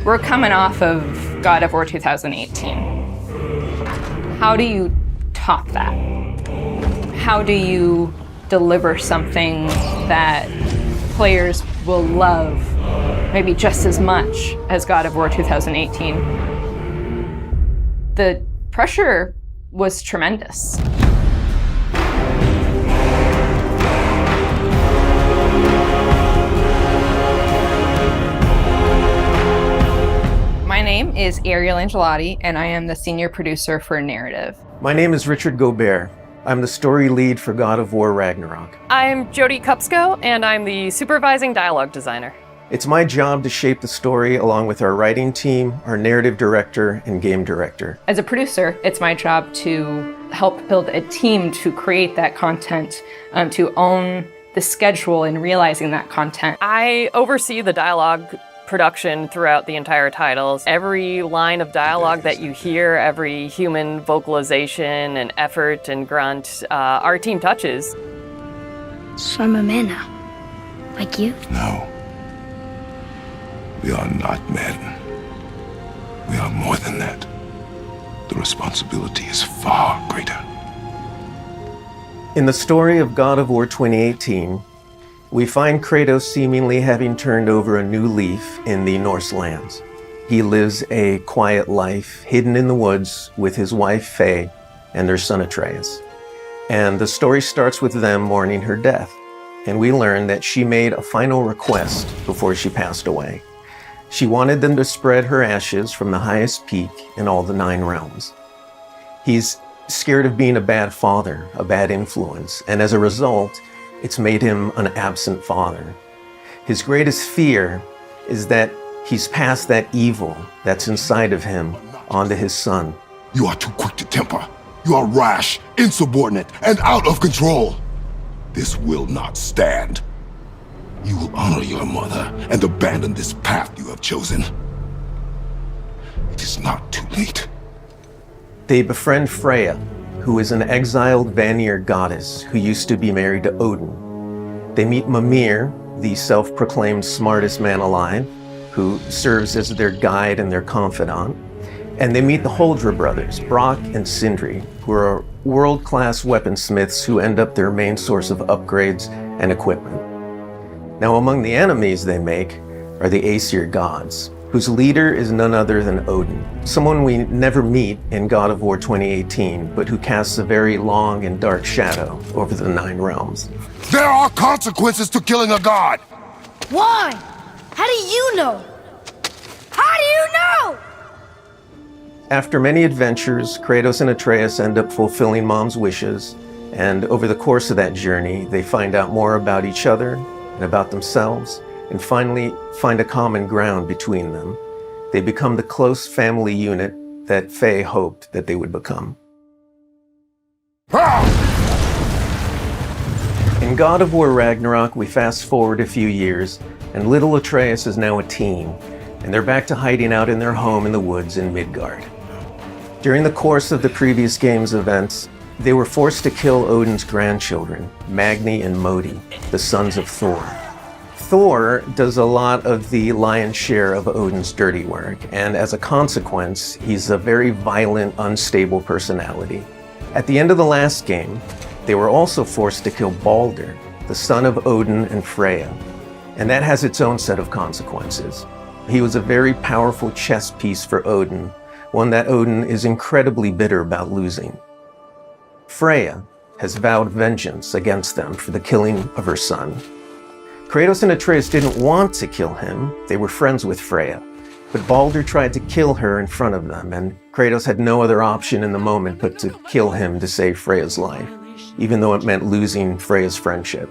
We're coming off of God of War 2018. How do you top that? How do you deliver something that players will love maybe just as much as God of War 2018? The pressure was tremendous. My name is Ariel Angelotti, and I am the senior producer for Narrative. My name is Richard Gobert. I'm the story lead for God of War Ragnarok. I'm Jody Kupsko, and I'm the supervising dialogue designer. It's my job to shape the story along with our writing team, our narrative director, and game director. As a producer, it's my job to help build a team to create that content, to own the schedule in realizing that content. I oversee the dialogue production throughout the entire titles. Every line of dialogue that you hear, every human vocalization and effort and grunt, our team touches. So I'm a man now, like you? No. We are not men. We are more than that. The responsibility is far greater. In the story of God of War 2018, we find Kratos seemingly having turned over a new leaf in the Norse lands. He lives a quiet life, hidden in the woods with his wife Faye and their son Atreus. And the story starts with them mourning her death. And we learn that she made a final request before she passed away. She wanted them to spread her ashes from the highest peak in all the 9 realms. He's scared of being a bad father, a bad influence, and as a result, it's made him an absent father. His greatest fear is that he's passed that evil that's inside of him onto his son. You are too quick to temper. You are rash, insubordinate, and out of control. This will not stand. You will honor your mother and abandon this path you have chosen. It is not too late. They befriend Freya, who is an exiled Vanir goddess who used to be married to Odin. They meet Mimir, the self-proclaimed smartest man alive, who serves as their guide and their confidant. And they meet the Holdra brothers, Brock and Sindri, who are world-class weaponsmiths who end up their main source of upgrades and equipment. Now, among the enemies they make are the Aesir gods, whose leader is none other than Odin, someone we never meet in God of War 2018, but who casts a very long and dark shadow over the 9 realms. There are consequences to killing a god! Why? How do you know? How do you know? After many adventures, Kratos and Atreus end up fulfilling Mom's wishes, and over the course of that journey, they find out more about each other and about themselves, and finally find a common ground between them. They become the close family unit that Faye hoped that they would become. In God of War Ragnarok, we fast forward a few years, and little Atreus is now a teen, and they're back to hiding out in their home in the woods in Midgard. During the course of the previous game's events, they were forced to kill Odin's grandchildren, Magni and Modi, the sons of Thor. Thor does a lot of the lion's share of Odin's dirty work, and as a consequence, he's a very violent, unstable personality. At the end of the last game, they were also forced to kill Balder, the son of Odin and Freya, and that has its own set of consequences. He was a very powerful chess piece for Odin, one that Odin is incredibly bitter about losing. Freya has vowed vengeance against them for the killing of her son. Kratos and Atreus didn't want to kill him, they were friends with Freya, but Balder tried to kill her in front of them, and Kratos had no other option in the moment but to kill him to save Freya's life, even though it meant losing Freya's friendship.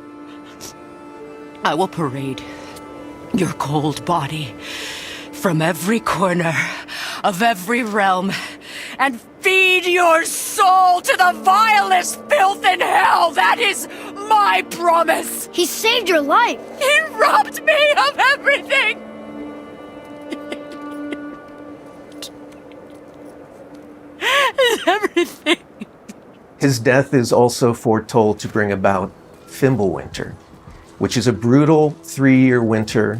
I will parade your cold body from every corner of every realm and feed your soul to the vilest filth in hell. That is my promise. He saved your life. He robbed me of everything. Everything. His death is also foretold to bring about Fimbulwinter, which is a brutal 3-year winter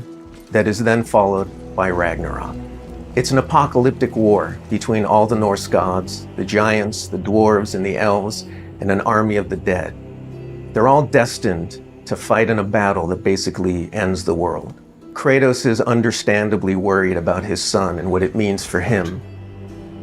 that is then followed by Ragnarok. It's an apocalyptic war between all the Norse gods, the giants, the dwarves, and the elves, and an army of the dead. They're all destined to fight in a battle that basically ends the world. Kratos is understandably worried about his son and what it means for him.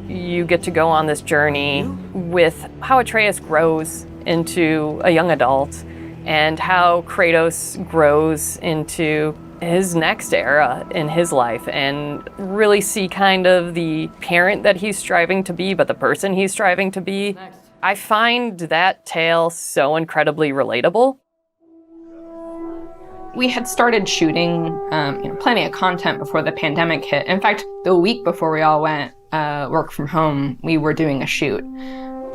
You get to go on this journey with how Atreus grows into a young adult and how Kratos grows into his next era in his life, and really see kind of the parent that he's striving to be, but the person he's striving to be. I find that tale so incredibly relatable. We had started shooting plenty of content before the pandemic hit. In fact, the week before we all went work from home, we were doing a shoot.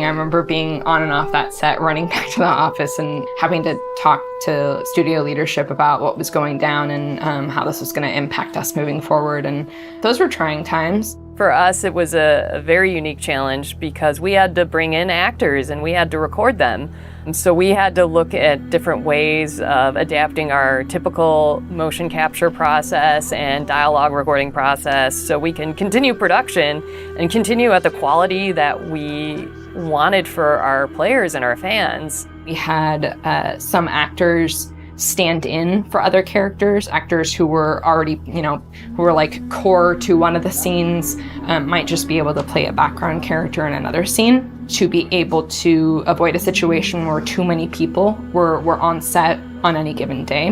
I remember being on and off that set, running back to the office and having to talk to studio leadership about what was going down and how this was going to impact us moving forward. And those were trying times. For us, it was a very unique challenge because we had to bring in actors and we had to record them. And so we had to look at different ways of adapting our typical motion capture process and dialogue recording process so we can continue production and continue at the quality that we wanted for our players and our fans. We had some actors stand in for other characters, actors who were already, who were like core to one of the scenes, might just be able to play a background character in another scene to be able to avoid a situation where too many people were on set on any given day.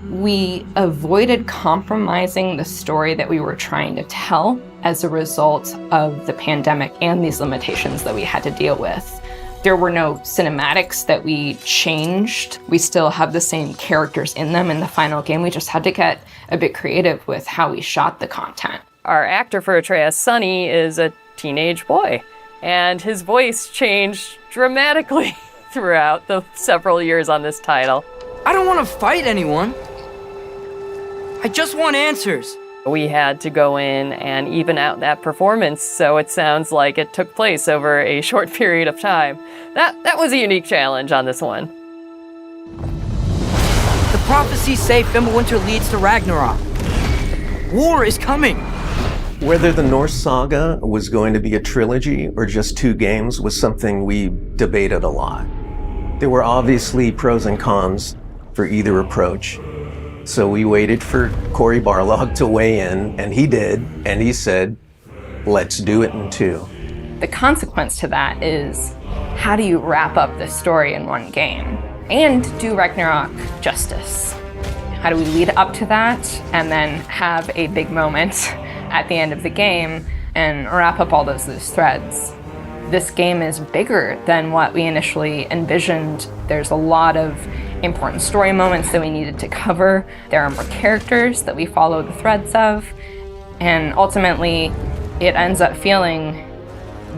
We avoided compromising the story that we were trying to tell as a result of the pandemic and these limitations that we had to deal with. There were no cinematics that we changed. We still have the same characters in them in the final game. We just had to get a bit creative with how we shot the content. Our actor for Atreus, Sonny, is a teenage boy, and his voice changed dramatically throughout the several years on this title. I don't want to fight anyone. I just want answers. We had to go in and even out that performance so it sounds like it took place over a short period of time. That was a unique challenge on this one. The prophecies say Fimbulwinter leads to Ragnarok. War is coming. Whether the Norse saga was going to be a trilogy or just 2 games was something we debated a lot. There were obviously pros and cons for either approach. So we waited for Cory Barlog to weigh in, and he did, and he said, let's do it in 2. The consequence to that is, how do you wrap up the story in one game and do Ragnarok justice? How do we lead up to that and then have a big moment at the end of the game and wrap up all those loose threads? This game is bigger than what we initially envisioned. There's a lot of important story moments that we needed to cover. There are more characters that we follow the threads of. And ultimately, it ends up feeling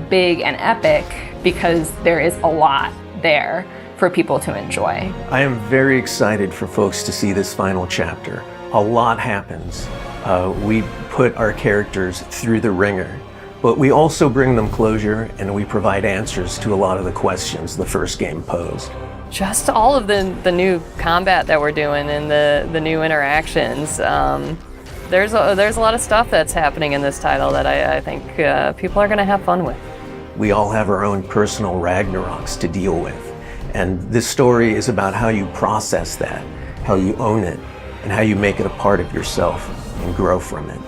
big and epic because there is a lot there for people to enjoy. I am very excited for folks to see this final chapter. A lot happens. We put our characters through the ringer, but we also bring them closure and we provide answers to a lot of the questions the first game posed. Just all of the new combat that we're doing and the new interactions. There's a lot of stuff that's happening in this title that I think people are going to have fun with. We all have our own personal Ragnaroks to deal with. And this story is about how you process that, how you own it, and how you make it a part of yourself and grow from it.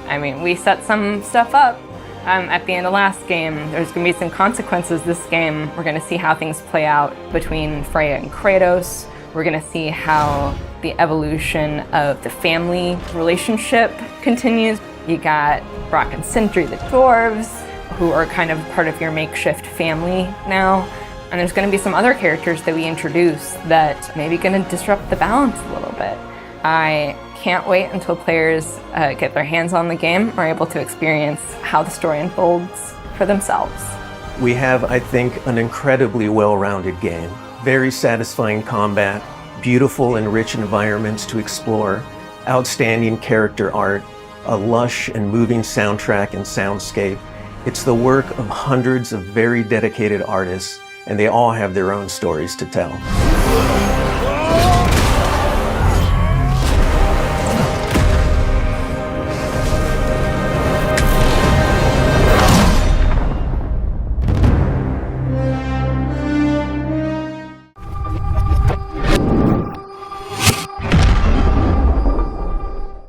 I mean, we set some stuff up at the end of last game. There's going to be some consequences this game. We're going to see how things play out between Freya and Kratos. We're going to see how the evolution of the family relationship continues. You got Brock and Sindri, the dwarves, who are kind of part of your makeshift family now. And there's going to be some other characters that we introduce that maybe going to disrupt the balance a little bit. I can't wait until players get their hands on the game, are able to experience how the story unfolds for themselves. We have, I think, an incredibly well-rounded game. Very satisfying combat, beautiful and rich environments to explore, outstanding character art, a lush and moving soundtrack and soundscape. It's the work of hundreds of very dedicated artists, and they all have their own stories to tell.